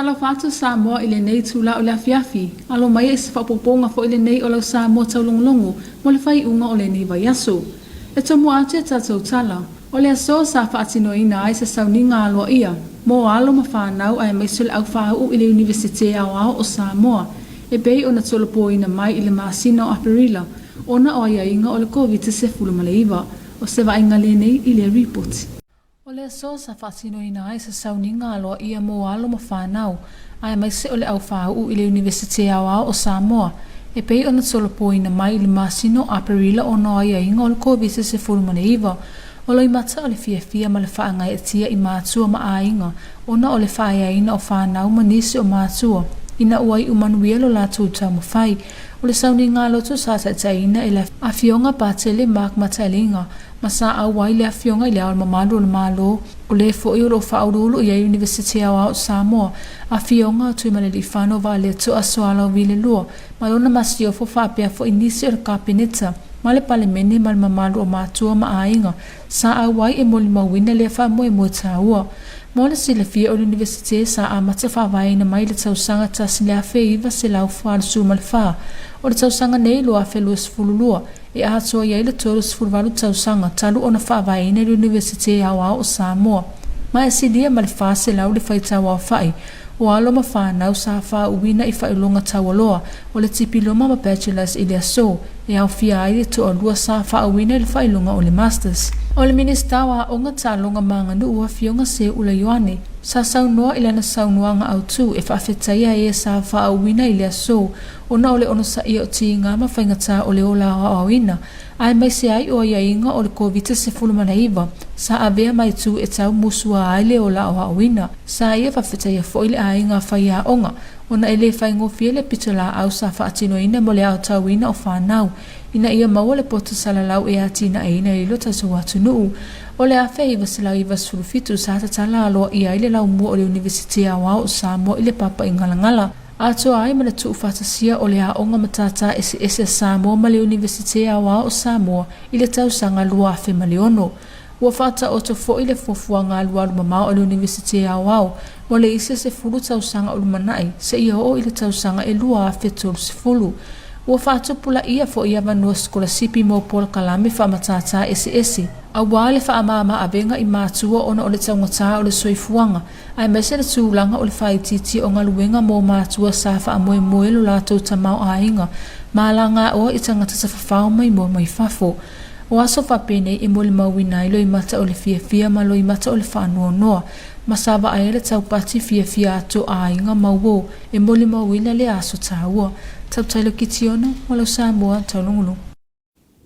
talo fatu Samoa ile nei tula o le afiafi. Alo mai e se whapoponga fo ile nei o lau Samoa taulongolongo mo le whai unga o le nei vaiaso. E tomo atu e tatou tala. O le aso sa whaatino ina ai se sauninga aloa ia. Mo alo ma whanau ai maisole au whahau ile Universite ao o Samoa. E bei o na tolopo ina mai ile maasina o Aparila. Ona o ia inga o le COVID-19 maleiva. O se wa inga le nei ile report. O le aso sa whaatino ina ai se sauninga aloa ia mo alo ma whanau. Ai maise o le au whahau ile Universite ao o Samoa. E pei ona tolopo ina mai ile maasina o Aparila ona o ia inga o le COVID-19 maleiva. O loi mata o le fia ma le whaangai e tia i mātua ma ainga, ona o le whaeaina o whanau ma nisi o mātua. Ina uai umanuia lo la tūtau ma whai, o le sauni ngā loto sa taitaina e le awhionga pātele Mark Matailinga, ma sa awai le awhionga i le ao mamalu o le malo, o le fōi o lo whaurulu i a Universite ao Samoa, awhionga tui ma le li whano wa le to asoala o vile lua, ma lona masio fo whapea fo inisi o le kapineta, ma le palemene ma le mamalu o mātua ma ainga, sa awai e moli mawina le whamoe mo tāua. Mo le sila fia o l'universite sa a mata whawai na mai le tausanga tasi le awhe iwa se lau whaal su ma le wha. O le tausanga nei lo awhe lua sifululua, e ahatua iai le tolu sifulwalu tausanga talu o na whawai na l'universite ao o Samoa. Ma e sidia ma le wha se lau le whaitawa o whai, o alo ma whanau sa wha uwina i whailonga tawaloa, o le tipi loma ma bachelors i le aso, e au fia ai le to o lua sa wha uwina i le whailonga o le masters. O le minista wa onga talonga manganu ua fionga se ula yoane, sa saunoa ilana saunoanga au tu e whaafetaia e sa wha uwina i le aso, o na ole ono sa ia o ti ngā ma whaingata o le ola o awina, ai mai se ai o ia inga o le COVID-19 manaiva, sa avea mai tu e tau musua ai le ola o awina, sa ia whaafetaia fo ile ai ngā whaia onga, ona ele whaingofia le pitola au sa whaatino ina mo le au tauina o whanau, ina ia maua le poto salalau e atina e ina ilo taso watu nuu. O le awhe iwa silau iwa sulufitu sa tatala aloa ia ile lau mua o le Universite ao o Samoa ile papa i ngalangala. Ato ai ma le tuu whatasia o le a onga matata ese Samoa ma le Universite ao o Samoa ile tausanga lua awhe maliono. Ua whata o to fo ile fofua ngā lualu mamao o le Universite ao mo le ise se fulu tausanga o lumanai se ia o ile tausanga e lua awhe tolu se fulu. Ua whaatupula ia fo ia vanua skola sipi mo pola kalame whamatata ese. A wale whaamama avenga i mātua ona o le taungata o le soifuanga. Ai mese le tūlanga o le whaititi o ngā luenga mō mātua sa whaamoe moe lo lātou tamau ainga. Māla ngā oa i tangata sa whawhao mai mo mai whafo. O aso whapene i mo le mawina i lo i mata o le fia ma lo i mata o le whanua noa. Masava ai le taupati fia ato ainga mauo e mo le mawina le aso tāua. Tautailo kitiona o lau Samoa taulongolo.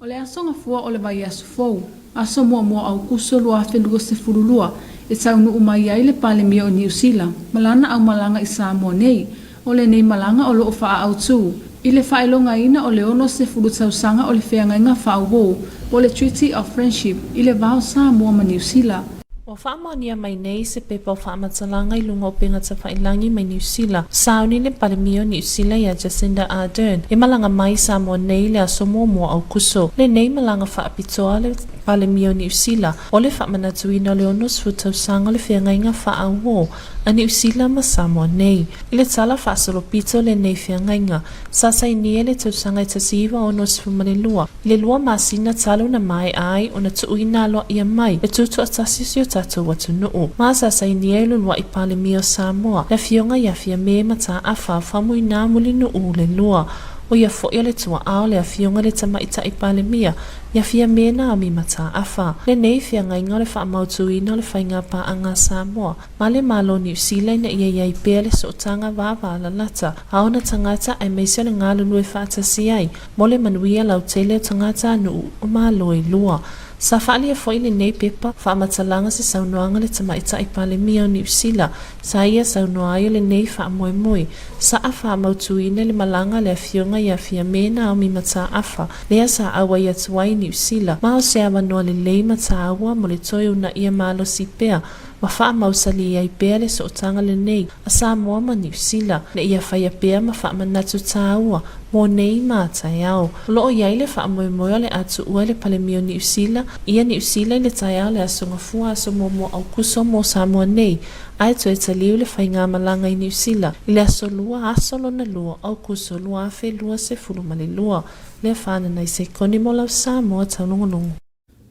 O le aso ngafua o le vai aso fou. Aso mua au kuso lua whenua se furulua. E taunu umai ai le palemia o New Zealand. Malana au malanga i Samoa nei. O le nei malanga o lo o faa au tu. I le whaelonga ina o le ono se furu tausanga o le whenga inga whaau o le Treaty of Friendship. I le vau Samoa ma New Zealand. O whaamania mai nei se pepa o whaamatalanga i lunga o pengata whailangi mai New Zealand. Sauni le palemio New Zealand ia Jacinda Ardern. E malanga mai Samoa nei le aso mua au kuso. Le nei malanga whaapitoa le palemio New Zealand. O le whaamanatuina le ono sfutausanga le whiangainga whaau a New Zealand ma Samoa nei. I le tala whaasolopito le nei whiangainga. Sasa inia le tausanga i tasiva o no sfumanelua. Le lua masina talo na mai ai o na tuuina aloa ia mai. Le tutu atasisio tatou watu nuu. Masa sa inia lua i palemio Samoa. Le fionga ia fia me mata afa famu ina muli nuu le lua. O ia fo ia le tua ao le afionga le tamaita i palemia. Ia fia mena a mi mata afa. Le nei fia ngainga le wha mautuina le whainga pa anga Samoa. Ma le malo New Zealand na ia iai pea le sootanga wawa la lata. Ao na tangata ai meisio le ngā lulu e whaatasi ai. Mo le manuia lau tele o tangata nuu o malo e lua. Sa whaali e foi le nei pepa, whaamatalanga se saunoanga le tamaita i palemia o New Zealand. Sa ia saunoaio le nei wha moe moe. Sa a wha mautuina le malanga le afionga i a fia mena o mi mata afa. Lea sa awa i atuai New Zealand. Mao se awa noa le lei mata awa mo le toi una ia malo si pea. ma wha mausali ai pea le so tanga le nei a Samoa ma New Zealand le ia whaia pea ma wha manatu tāua mo nei mātai au. Loo iai le wha moe le atu ua le palemio New Zealand, ia New Zealand le tai au le asonga fua aso mo au kuso mo Samoa nei, ai to e taliu le whainga malanga i New Zealand, i le aso lua asolo na lua au kuso lua afe lua se fulu mali lua, le whana nei se koni mo lau Samoa taunongonongo.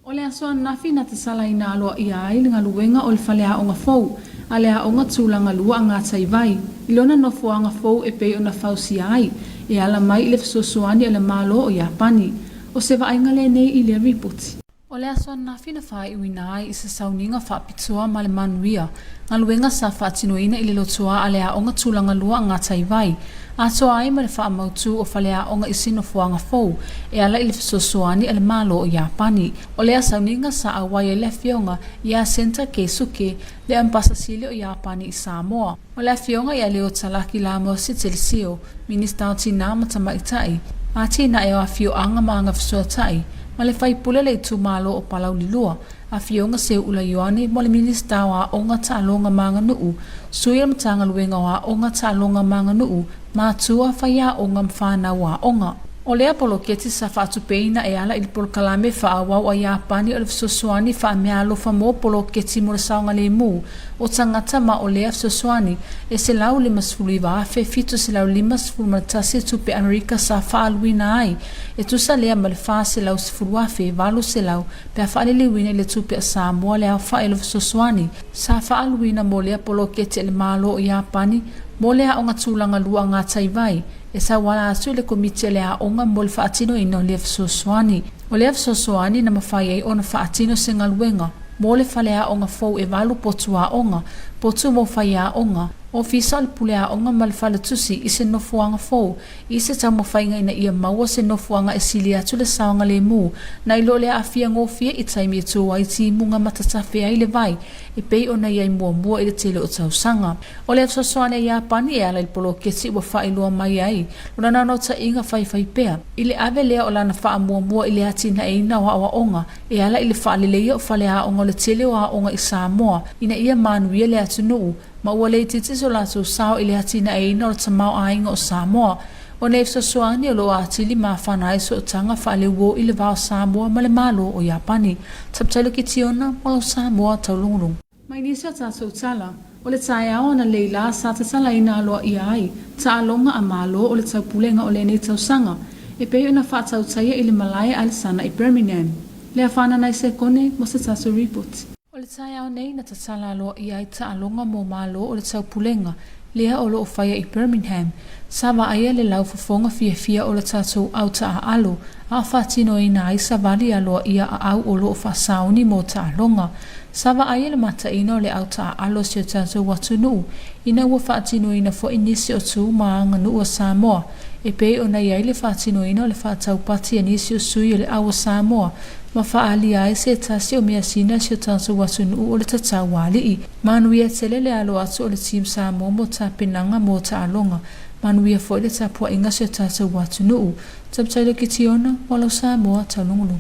O le aso anafi na te sala ina aloa ia ai le ngaluenga o le whalea o ngā fau, a le a o ngā tūlanga lua a ngā taivai, ilona no fua ngā fau e pei o na fausi ai, e ala mai le fsosuani le malo o Japani, o se vaenga le nei i le ripoti. O le aso anafi na whae uina ai i se sauninga whapitua ma le manuia, ngaluenga sa whaatinoina i le lotua a le a o ngā tūlanga lua a ngā taivai, a toa ai ma le wha mautu o whalea o ngā isino fuanga fau, e ala i le fsosuani le malo o Japani, o le a sauninga sa awai e le fionga i a senta ke suke le ampasa sili o Japani i Samoa. O le a fionga i a leo talaki la mo si telisio, minista o tina matama itai, a tina e o a fio anga ma anga fsoatai, ma le whaipule le tu malo o palau lilua, a fionga se ula yoane mo le minista wa o ngā tālonga manga nuu, suia matanga luenga wa o ngā tālonga manga nuu, mātua whaia o ngā mwhana wa o ngā. O lea polo keti sa whaatupeina e ala ili polo kalame whaawau a Japani o le fsosuani wha mea alofa mo polo keti mo le saonga le mu, o tangata ma o lea fsosuani e se lau lima sfuli waafe fito se lau lima sfuli maratasi tupe Amerika sa whaaluina ai, e tusa lea ma le wha se lau sfuli waafe valu se lau pea whaalili wina le tupe a Samoa lea wha e le fsosuani, sa whaaluina mo lea polo keti le malo o Japani, mo lea o ngā tūlanga lua ngā taivai, e sa wala asu le komiti le a onga mo le whaatino ino le fsosuani. O le fsosuani na mawhai ei o na whaatino se ngaluenga, mo le whale a onga fau e walu potu a onga, potu mo whai a onga, o fisa le pule a onga ma le whale tusi i se nofuanga fau, i se tau mawhainga ina ia maua se nofuanga e sili atu le saonga le mu, na ilo le a fia ngofia i taimi e tua i ti munga matatafe ai le vai, e pei ona iai mua i le tele o tau sanga. O le fsosuani a Japani e ala il polo kesi ua wha ilua mai ai, una nano ta inga whai pea. I le ave lea o lana wha mua i le ati na eina o awa onga, e ala i le wha leleia o whale a onga le tele o a onga i Samoa, ina ia manuia le atu nuu, ma ua le titi so lato sao i le ati na eina o le tamau ainga o Samoa. O ne fsosuani o lo atili ma whanai so tanga whale uo i le vao Samoa ma le malo o Japani. Taptalo ki tiona ma o Samoa taulungurung. Mai nisi o tātou tala, o le tae ao na leila sa te tala ina aloa i ai, ta alonga a malo o le taupulenga o le nei tausanga, e pei ona whaatau taia i le malaya alisana i Birmingham. Le a whana nai se kone mo se tātou report. O le tae ao nei na ta tala aloa i ai ta alonga mo malo o le taupulenga, lea o lo o whaia i Birmingham, sa wa aia le lau fafonga fia o le tātou au ta a alo, a whaatino ina ai sa wali aloa ia a au o lo o whasauni mo ta alonga, Sava aia le mata ina o le au ta alo si o tātou watu nuu, ina ua whaatino ina fo inisi o tū maanga nuu o Samoa, e pei o nei ai le whaatino ina o le whaatau pati anisi o sui o le au o Samoa, ma whaali ai se tasi o mea sina si o tātou watu nuu o le tatau wali i. Manuia tele le alo atu o le team Samoa mo ta penanga mo ta alonga, manuia fo le tapua inga si o tātou watu nuu, tabtaile ki tiona mo lau Samoa taulungulu.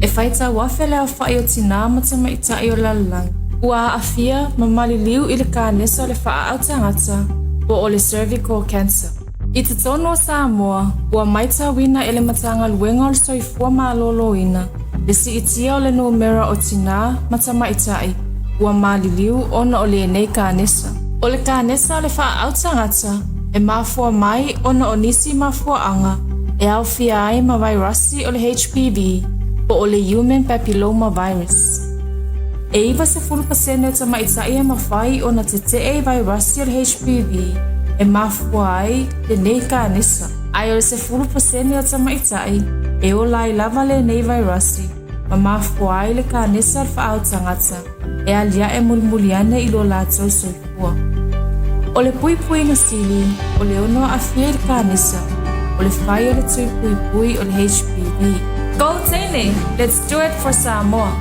E whaita wafele a whai o tina matama i tai o lalang. Ua afia mamali liu i le kānesa o le wha au tangata o o le cervical cancer. I te tono o Samoa, ua maita wina e le matanga luenga o le soifua malolo ina. Le si itia o le numera o tina matama i tai, ua mali liu ona o le nei kānesa. O le kānesa o le wha au tangata, e mafua mai ona o nisi mafua anga, e au fia ai ma vairasi o le HPV, o le human papilloma virus. E iwa se 10% o tamaitai e mawhai o na te e virus o le HPV e mafua ai le nei kānesa. Ai o se 10% o tamaitai e o lai lava le nei virusi ma mafua ai le kānesa al whaau tangata e alia e mulmuliane i lo lātou soifua. O le pui na sili o le ono a fia le kānesa o le whai o le tui pui o le HPV. Go Tene! Let's do it for Samoa!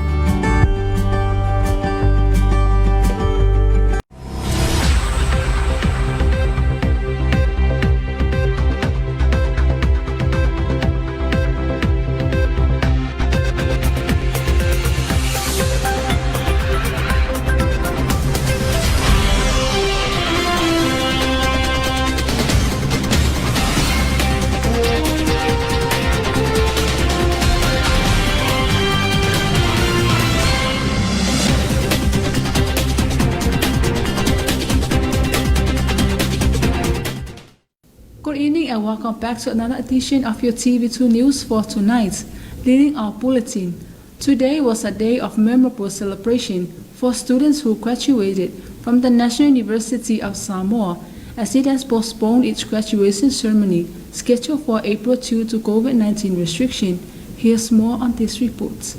Good evening and welcome back to another edition of your TV2 News for tonight. Leading our bulletin. Today was a day of memorable celebration for students who graduated from the National University of Samoa, as it has postponed its graduation ceremony scheduled for April 2 to COVID-19 restriction. Here's more on this report.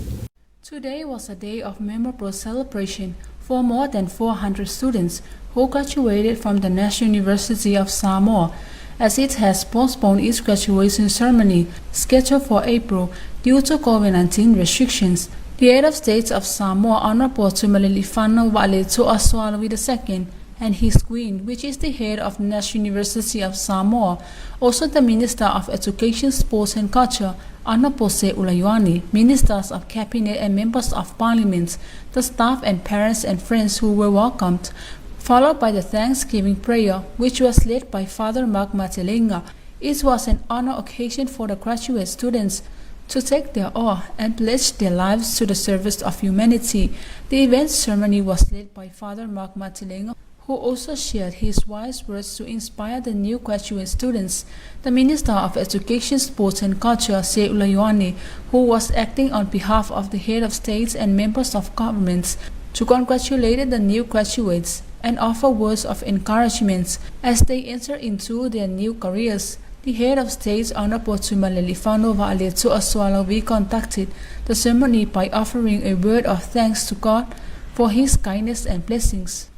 Today was a day of memorable celebration for more than 400 students who graduated from the National University of Samoa, as it has postponed its graduation ceremony scheduled for April due to COVID-19 restrictions. The head of state of Samoa, Honorable Tumalilifano Wa'aletu'asoalawi II, and his queen, which is the head of the National University of Samoa, also the Minister of Education, Sports and Culture, Honorable Se Ulayoani, Ministers of Cabinet and Members of Parliament, the staff and parents and friends who were welcomed, followed by the Thanksgiving prayer, which was led by Father Mark Matelenga. It was an honor occasion for the graduate students to take their oath and pledge their lives to the service of humanity. The event ceremony was led by Father Mark Matelenga, who also shared his wise words to inspire the new graduate students. The Minister of Education, Sports and Culture, Se Ulayoani, who was acting on behalf of the head of states and members of governments, to congratulate the new graduates and offer words of encouragement as they enter into their new careers. The head of state, Honorable Tumalilifano Wa'aletu'asoalawi, conducted the ceremony by offering a word of thanks to God for his kindness and blessings.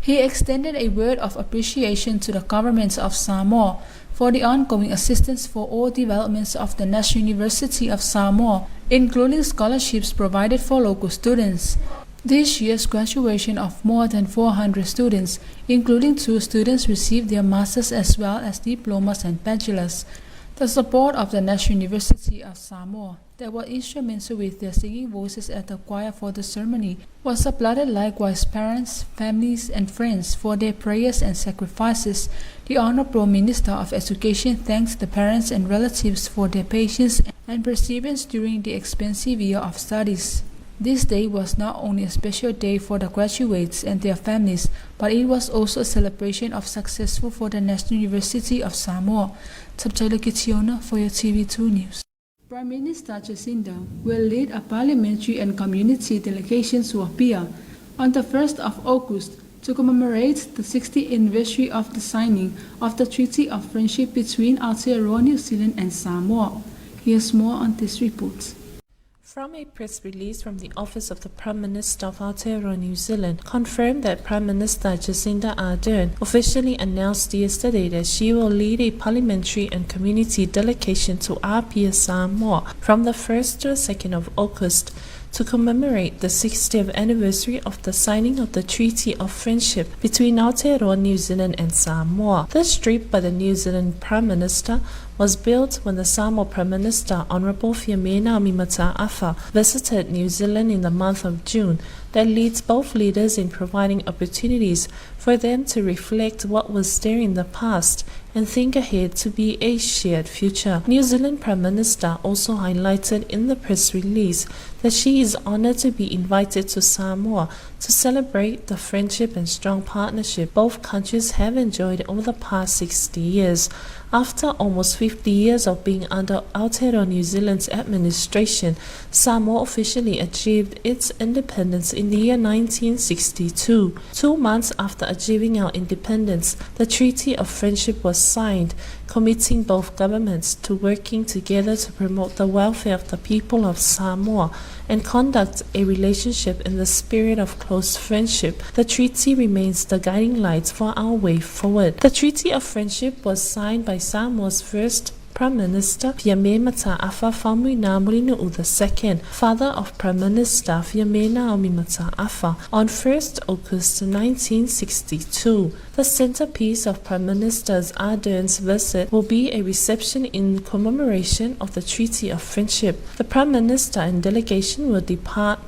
He extended a word of appreciation to the government of Samoa for the ongoing assistance for all developments of the National University of Samoa, including scholarships provided for local students. This year's graduation of more than 400 students, including 2 students, received their masters as well as diplomas and bachelors. The support of the National University of Samoa, that were instrumental with their singing voices at the choir for the ceremony, was applauded likewise parents, families and friends for their prayers and sacrifices. The Honorable Minister of Education thanked the parents and relatives for their patience and perseverance during the expensive year of studies. This day was not only a special day for the graduates and their families, but it was also a celebration of success for the National University of Samoa. Subtitle Kitiona for your TV2 News. Prime Minister Jacinda will lead a parliamentary and community delegation to Apia on the 1st of August to commemorate the 60th anniversary of the signing of the Treaty of Friendship between Aotearoa, New Zealand and Samoa. Here's more on this report. From a press release from the Office of the Prime Minister of Aotearoa, New Zealand, confirmed that Prime Minister Jacinda Ardern officially announced yesterday that she will lead a parliamentary and community delegation to Apia, Samoa from the 1st to the 2nd of August to commemorate the 60th anniversary of the signing of the Treaty of Friendship between Aotearoa, New Zealand and Samoa. This trip by the New Zealand Prime Minister was built when the Samoa Prime Minister, Honorable Fiamena Mimata-Afa, visited New Zealand in the month of June. That leads both leaders in providing opportunities for them to reflect what was there in the past and think ahead to be a shared future. New Zealand Prime Minister also highlighted in the press release that she is honored to be invited to Samoa to celebrate the friendship and strong partnership both countries have enjoyed over the past 60 years. After almost 50 years of being under Aotearoa New Zealand's administration, Samoa officially achieved its independence in the year 1962. 2 months after achieving our independence, the Treaty of Friendship was signed, committing both governments to working together to promote the welfare of the people of Samoa and conduct a relationship in the spirit of close friendship. The treaty remains the guiding light for our way forward. The Treaty of Friendship was signed by Samoa's first Prime Minister Fiamena Mata-Afa Faamisionare II, father of Prime Minister Fiamena Mata-Afa, on 1st August 1962. The centerpiece of Prime Minister Ardern's visit will be a reception in commemoration of the Treaty of Friendship. The Prime Minister and delegation will depart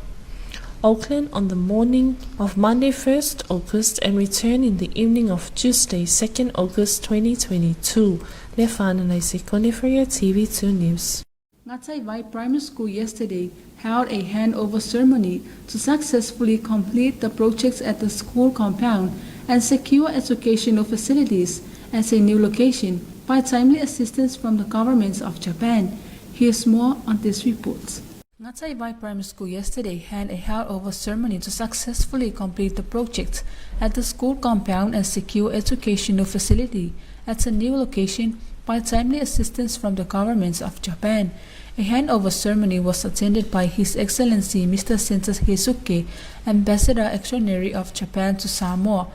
Auckland on the morning of Monday 1st August and return in the evening of Tuesday 2nd August 2022. Lefana Naisekone for your TV2 News. Ngatai Vai Primary School yesterday held a handover ceremony to successfully complete the projects at the school compound and secure educational facilities as a new location by timely assistance from the governments of Japan. Here's more on this report. Ngatai Vai Primary School yesterday had a handover ceremony to successfully complete the project at the school compound and secure educational facility at a new location by timely assistance from the governments of Japan. A handover ceremony was attended by His Excellency Mr. Senta Keisuke, Ambassador Extraordinary of Japan to Samoa,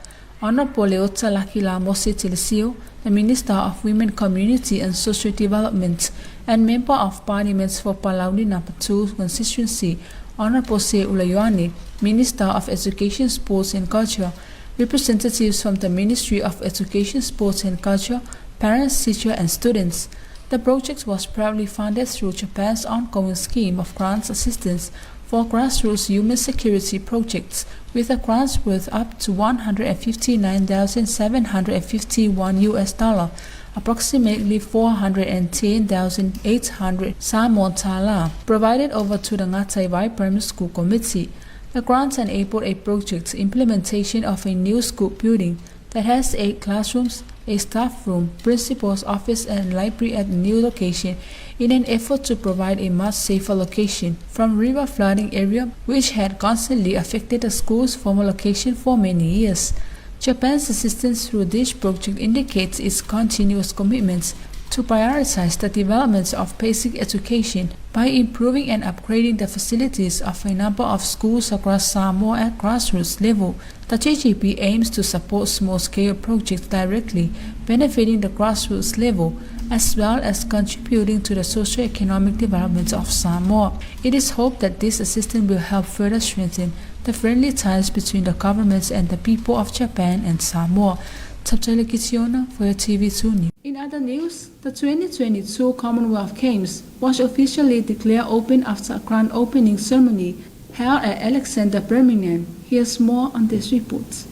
Honorable Leota Lakila Mose Telesio, the Minister of Women, Community and Social Development, and Member of Parliament for Palauni No. 2 Constituency, Honorable Se Ulayoane, Minister of Education, Sports and Culture, representatives from the Ministry of Education, Sports and Culture, parents, teachers and students. The project was proudly funded through Japan's ongoing scheme of grants assistance for grassroots human security projects, with a grants worth up to $159,751, approximately 410,800 Samoan tala, provided over to the Ngatai Vai Primary School Committee. The grants enabled a project implementation of a new school building that has 8 classrooms, a staff room, principal's office and library at the new location in an effort to provide a much safer location from river flooding area which had constantly affected the school's former location for many years. Japan's assistance through this project indicates its continuous commitments to prioritize the development of basic education by improving and upgrading the facilities of a number of schools across Samoa at grassroots level. The JGP aims to support small-scale projects directly benefiting the grassroots level, as well as contributing to the socio-economic development of Samoa. It is hoped that this assistance will help further strengthen the friendly ties between the governments and the people of Japan and Samoa. Taulogologo for TV2 News. In other news, the 2022 Commonwealth Games was officially declared open after a grand opening ceremony held at Alexander, Birmingham. Here's more on this report.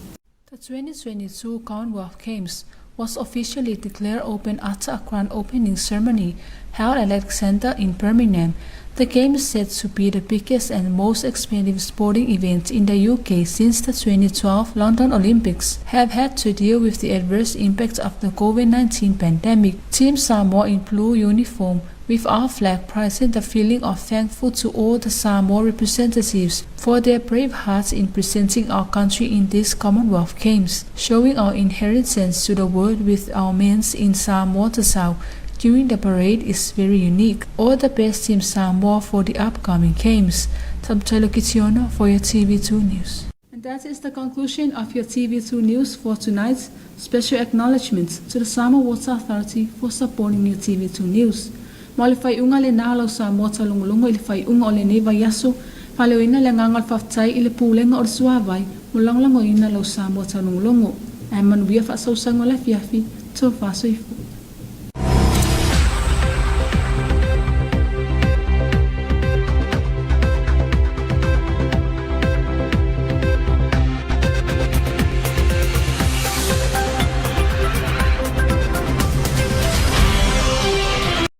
The 2022 Commonwealth Games was officially declared open after a grand opening ceremony held at Alexander in Birmingham. The Games is said to be the biggest and most expensive sporting event in the UK since the 2012 London Olympics have had to deal with the adverse impact of the COVID-19 pandemic. Team Samoa in blue uniform with our flag present the feeling of thankful to all the Samoa representatives for their brave hearts in presenting our country in these Commonwealth Games, showing our inheritance to the world with our men in Samoa to South during the parade is very unique. All the best Team Samoa for the upcoming Games. Taulogologo for your TV2 News. And that is the conclusion of your TV2 News for tonight. Special acknowledgements to the Samoa Water Authority for supporting your TV2 News. Malifai unga le nalo Samoa Taulogologo ilifai unga ole neva yaso, palewina le ngangal faftai ile pulenga or suavai, mulanglango ina lo Samoa Taulogologo. Aman wia fa sausang ole fiafi, to faso ifu.